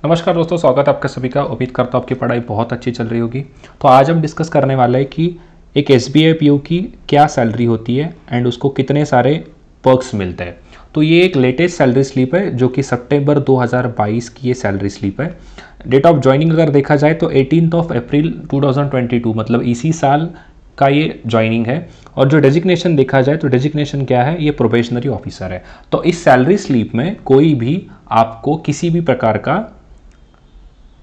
नमस्कार दोस्तों, स्वागत है आपका सभी का। उम्मीद करता हूँ आपकी पढ़ाई बहुत अच्छी चल रही होगी। तो आज हम डिस्कस करने वाले हैं कि एक SBI PO की क्या सैलरी होती है एंड उसको कितने सारे पर्क्स मिलते हैं। तो ये एक लेटेस्ट सैलरी स्लिप है जो कि सितंबर 2022 की ये सैलरी स्लिप है। डेट ऑफ ज्वाइनिंग अगर देखा जाए तो 18 अप्रैल 2022, मतलब इसी साल का ये ज्वाइनिंग है। और जो डेजिग्नेशन देखा जाए तो डेजिग्नेशन क्या है, ये प्रोबेशनरी ऑफिसर है। तो इस सैलरी स्लिप में कोई भी आपको किसी भी प्रकार का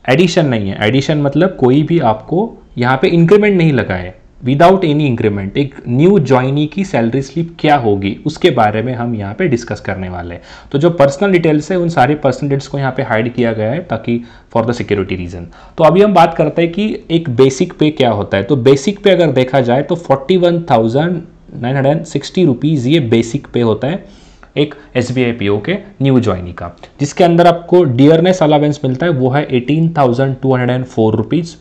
एडिशन नहीं है। एडिशन मतलब कोई भी आपको यहाँ पे इंक्रीमेंट नहीं लगा है। विदाउट एनी इंक्रीमेंट एक न्यू ज्वाइनी की सैलरी स्लिप क्या होगी उसके बारे में हम यहाँ पे डिस्कस करने वाले हैं। तो जो पर्सनल डिटेल्स है उन सारे पर्सनल डिटेल्स को यहाँ पे हाइड किया गया है ताकि फॉर द सिक्योरिटी रीजन। तो अभी हम बात करते हैं कि एक बेसिक पे क्या होता है। तो बेसिक पे अगर देखा जाए तो 41,960 रुपीज़ ये बेसिक पे होता है एक SBI PO के न्यू ज्वाइनी का, जिसके अंदर आपको डियरनेस अलावेंस मिलता है वो है 18,204 रुपीज़।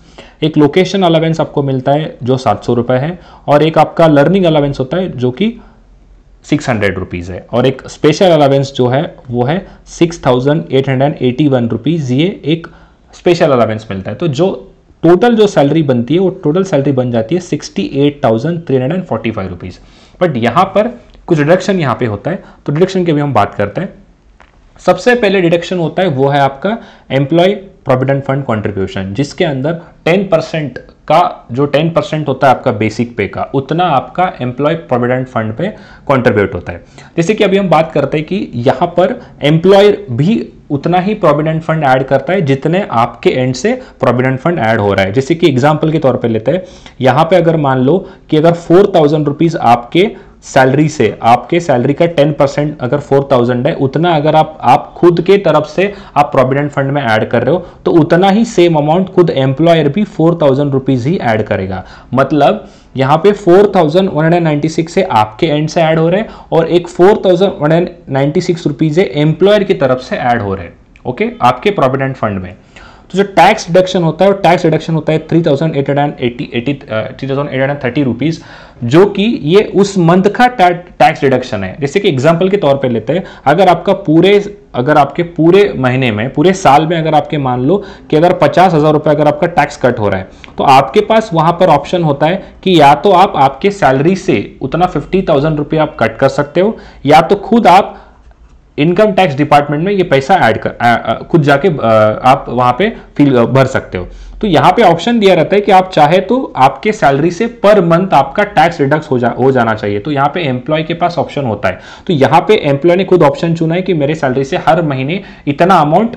एक लोकेशन अलावेंस आपको मिलता है जो 700 रुपये है, और एक आपका लर्निंग अलावेंस होता है जो कि 600 रुपीज़ है, और एक स्पेशल अलावेंस जो है वो है 6,881 रुपीज़। ये एक स्पेशल अलावेंस मिलता है। तो जो टोटल जो सैलरी बनती है वो टोटल सैलरी बन जाती है 68,345 रुपीज़। बट यहाँ पर कुछ डिडक्शन यहाँ पे होता है, तो डिडक्शन की भी हम बात करते हैं। सबसे पहले डिडक्शन होता है वो है आपका एम्प्लॉय प्रोविडेंट फंड कंट्रीब्यूशन, जिसके अंदर 10% का जो 10% होता है आपका बेसिक पे का, उतना आपका एम्प्लॉय प्रोविडेंट फंड पे कंट्रीब्यूट होता है। जैसे कि अभी हम बात करते हैं कि यहाँ पर एम्प्लॉयर भी उतना ही प्रोविडेंट फंड ऐड करता है जितने आपके एंड से प्रोविडेंट फंड ऐड हो रहा है। जैसे कि एग्जांपल के तौर पे लेते हैं, यहाँ पे अगर मान लो कि अगर 4,000 रुपीज आपके सैलरी से, आपके सैलरी का 10% अगर 4,000 है, उतना अगर आप खुद के तरफ से आप प्रोविडेंट फंड में ऐड कर रहे हो तो उतना ही सेम अमाउंट खुद एम्प्लॉयर भी 4,000 रुपीज ही ऐड करेगा। मतलब यहाँ पे 4,196 से आपके एंड से ऐड हो रहे हैं और एक 4,196 रुपीज एम्प्लॉयर की तरफ से ऐड हो रहे हैं, ओके, आपके प्रोविडेंट फंड में। तो जो टैक्स डिडक्शन होता है वो टैक्स डिडक्शन होता है 3,830 रुपीज़, जो कि ये उस मंथ का टैक्स डिडक्शन है। जैसे कि एग्जांपल के तौर पे लेते हैं, अगर आपके पूरे महीने में, पूरे साल में अगर आपके मान लो कि अगर 50,000 रुपये अगर आपका टैक्स कट हो रहा है, तो आपके पास वहां पर ऑप्शन होता है कि या तो आप आपके सैलरी से उतना 50,000 रुपये आप कट कर सकते हो, या तो खुद आप इनकम टैक्स डिपार्टमेंट में ये पैसा ऐड कर खुद जाके आप वहां पे भर सकते हो। तो यहाँ पे ऑप्शन दिया रहता है कि आप चाहे तो आपके सैलरी से पर मंथ आपका टैक्स रिडक्स हो जाना चाहिए। तो यहाँ पे एम्प्लॉय के पास ऑप्शन होता है। तो यहाँ पे एम्प्लॉय ने खुद ऑप्शन चुना है कि मेरे सैलरी से हर महीने इतना अमाउंट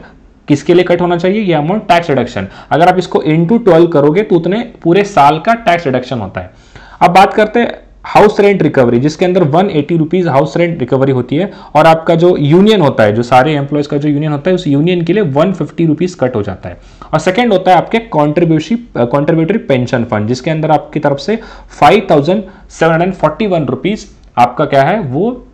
किसके लिए कट होना चाहिए, ये अमाउंट टैक्स रिडक्शन। अगर आप इसको इंटू 12 करोगे तो उतने पूरे साल का टैक्स रिडक्शन होता है। अब बात करते हैं हाउस रेंट रिकवरी, जिसके अंदर 180 रुपीज हाउस रेंट रिकवरी होती है, और आपका जो यूनियन होता है, जो सारे एम्प्लॉयज का जो यूनियन होता है, उस यूनियन के लिए 150 रुपीज कट हो जाता है। और सेकंड होता है आपके कॉन्ट्रीब्यूटरी पेंशन फंड, जिसके अंदर आपकी तरफ से 5,741 रुपीज आपका क्या है वो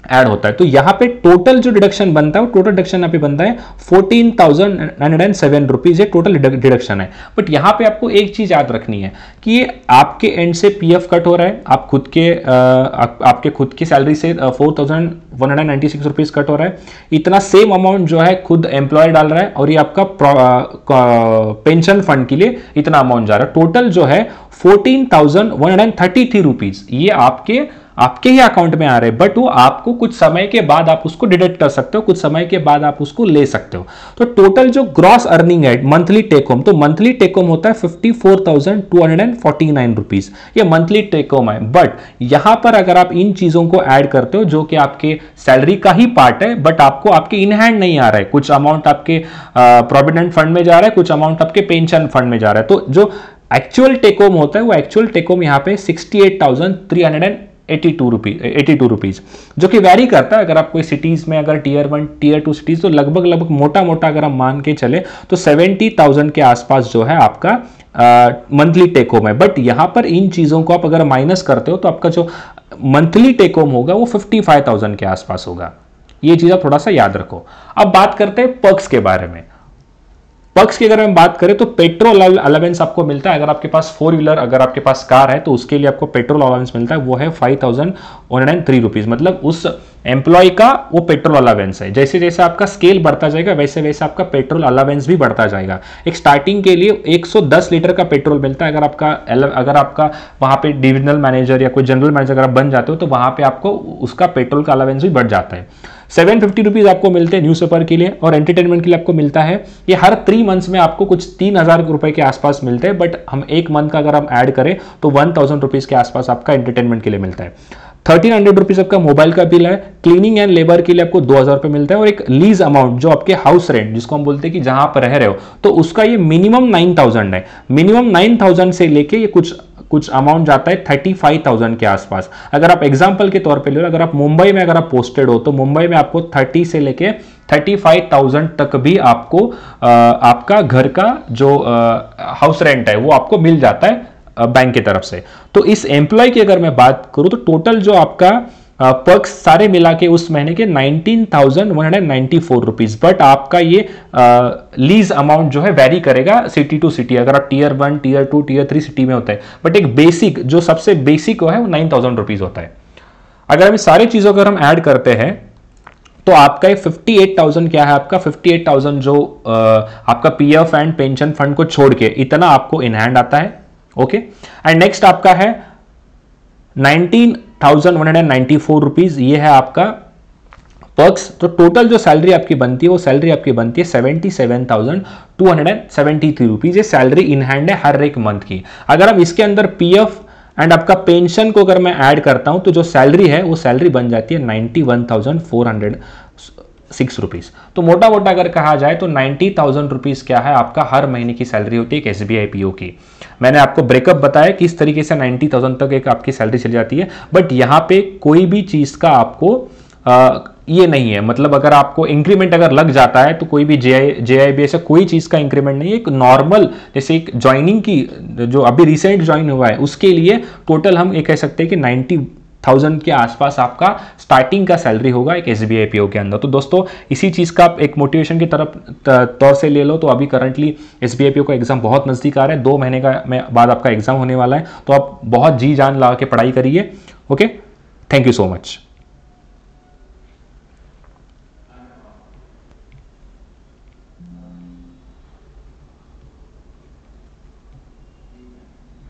ऐड होता है। तो यहाँ पे टोटल जो डिडक्शन बनता है वो टोटल डिडक्शन यहाँ पे बनता है 14,907 रुपीज, ये टोटल डिडक्शन है। बट यहाँ पे आपको एक चीज याद रखनी है कि ये आपके एंड से PF कट हो रहा है, आपके खुद की सैलरी से 4,196 रुपीज कट हो रहा है, इतना सेम अमाउंट जो है खुद एम्प्लॉयर डाल रहा है, और ये आपका पेंशन फंड के लिए इतना अमाउंट जा रहा है। टोटल जो है 14,133 रुपीज ये आपके ही अकाउंट में आ रहे हैं, बट वो आपको कुछ समय के बाद आप उसको डिडक्ट कर सकते हो, कुछ समय के बाद आप उसको ले सकते हो। तो टोटल जो ग्रॉस अर्निंग है मंथली टेक होम, तो मंथली टेक होम होता है 54,249 रुपीज, ये मंथली टेक होम है। बट यहां पर अगर आप इन चीजों को ऐड करते हो जो कि आपके सैलरी का ही पार्ट है, बट आपको आपके इन हैंड नहीं आ रहा है, कुछ अमाउंट आपके प्रोविडेंट फंड में जा रहा है, कुछ अमाउंट आपके पेंशन फंड में जा रहा है, तो जो एक्चुअल टेक होम होता है वो एक्चुअल टेक होम यहाँ पे 68,382 रुपीज, जो कि वैरी करता है। अगर आप कोई सिटीज में, अगर टियर 1 टियर 2 सिटीज, तो लगभग मोटा अगर हम मान के चले तो 70,000 के आसपास जो है आपका मंथली टेक होम है। बट यहां पर इन चीजों को आप अगर माइनस करते हो तो आपका जो मंथली टेक होम होगा वो 55,000 के आसपास होगा। ये चीज आप थोड़ा सा याद रखो। अब बात करते हैं पर्क्स के बारे में। पक्ष की अगर हम बात करें तो पेट्रोल अलावेंस आपको मिलता है। अगर आपके पास 4 व्हीलर, अगर आपके पास कार है तो उसके लिए आपको पेट्रोल अलावेंस मिलता है, वो है 5,103 रुपीज। मतलब उस एम्प्लॉय का वो पेट्रोल अलावेंस है। जैसे जैसे आपका स्केल बढ़ता जाएगा वैसे वैसे आपका पेट्रोल अलावेंस भी बढ़ता जाएगा। एक स्टार्टिंग के लिए 110 लीटर का पेट्रोल मिलता है। अगर आपका वहां पे डिविजनल मैनेजर या कोई जनरल मैनेजर अगर आप बन जाते हो तो वहां पे आपको उसका पेट्रोल का अलावेंस भी बढ़ जाता है। 750 रुपीज आपको मिलते हैं न्यूज़पेपर के लिए, और एंटरटेनमेंट के लिए आपको मिलता है ये हर 3 मंथ्स में आपको कुछ 3,000 रुपए के आसपास मिलते हैं। बट हम एक मंथ का अगर हम ऐड करें तो 1,000 रुपीज के आसपास आपका एंटरटेनमेंट के लिए मिलता है। 1,300 रुपीज आपका मोबाइल का बिल है। क्लीनिंग एंड लेबर के लिए आपको 2,000 रुपए मिलता है, और एक लीज अमाउंट जो आपके हाउस रेंट जिसको हम बोलते हैं कि जहां पर रह रहे हो तो उसका ये मिनिमम 9,000 है। मिनिमम 9,000 से लेके ये कुछ अमाउंट जाता है 35,000 के आसपास। अगर आप एग्जांपल के तौर पे ले लो, अगर आप मुंबई में अगर आप पोस्टेड हो तो मुंबई में आपको 30 से लेके 35,000 तक भी आपको आपका घर का जो हाउस रेंट है वो आपको मिल जाता है बैंक की तरफ से। तो इस एम्प्लॉय की अगर मैं बात करूं तो टोटल जो आपका पर्क्स सारे मिला के उस महीने के 19,194 रुपीज। बट आपका ये लीज अमाउंट जो है वेरी करेगा सिटी टू सिटी। अगर आप टियर 1, टियर 2, टियर 3 सिटी में होता है, बट एक बेसिक जो सबसे बेसिक है वो 9,000 रुपीज होता है। अगर हम इस सारी चीजों को हम ऐड करते हैं तो आपका 58,000 क्या है, आपका 58,000 जो आपका पीएफ एंड पेंशन फंड को छोड़ के इतना आपको इन हैंड आता है। ओके, एंड नेक्स्ट आपका है 19,194 रुपीज, ये है आपका पर्क्स। तो टोटल जो सैलरी आपकी बनती है वो सैलरी आपकी बनती है 77,273 रुपीज। ये सैलरी इन हैंड है हर एक मंथ की। अगर हम इसके अंदर पीएफ एंड आपका पेंशन को अगर मैं ऐड करता हूं तो जो सैलरी है वो सैलरी बन जाती है 91,406 रुपीज। तो मोटा मोटा अगर कहा जाए तो 90,000 रुपीज क्या है आपका हर महीने की सैलरी होती है एक एसबीआई पीओ की। मैंने आपको ब्रेकअप बताया कि इस तरीके से 90,000 तक एक आपकी सैलरी चली जाती है। बट यहां पे कोई भी चीज का आपको ये नहीं है, मतलब अगर आपको इंक्रीमेंट अगर लग जाता है तो कोई भी जेआईबी से कोई चीज का इंक्रीमेंट नहीं है। एक नॉर्मल जैसे एक ज्वाइनिंग की जो अभी रिसेंट ज्वाइन हुआ है उसके लिए टोटल हम ये कह सकते हैं कि 90,000 के आसपास आपका स्टार्टिंग का सैलरी होगा एक एसबीआई पीओ के अंदर। तो दोस्तों इसी चीज का आप एक मोटिवेशन की तरफ तौर से ले लो तो अभी करंटली एसबीआई पीओ का एग्जाम बहुत नजदीक आ रहा है। 2 महीने का बाद आपका एग्जाम होने वाला है, तो आप बहुत जी जान लगा के पढ़ाई करिए। Okay, thank you so much.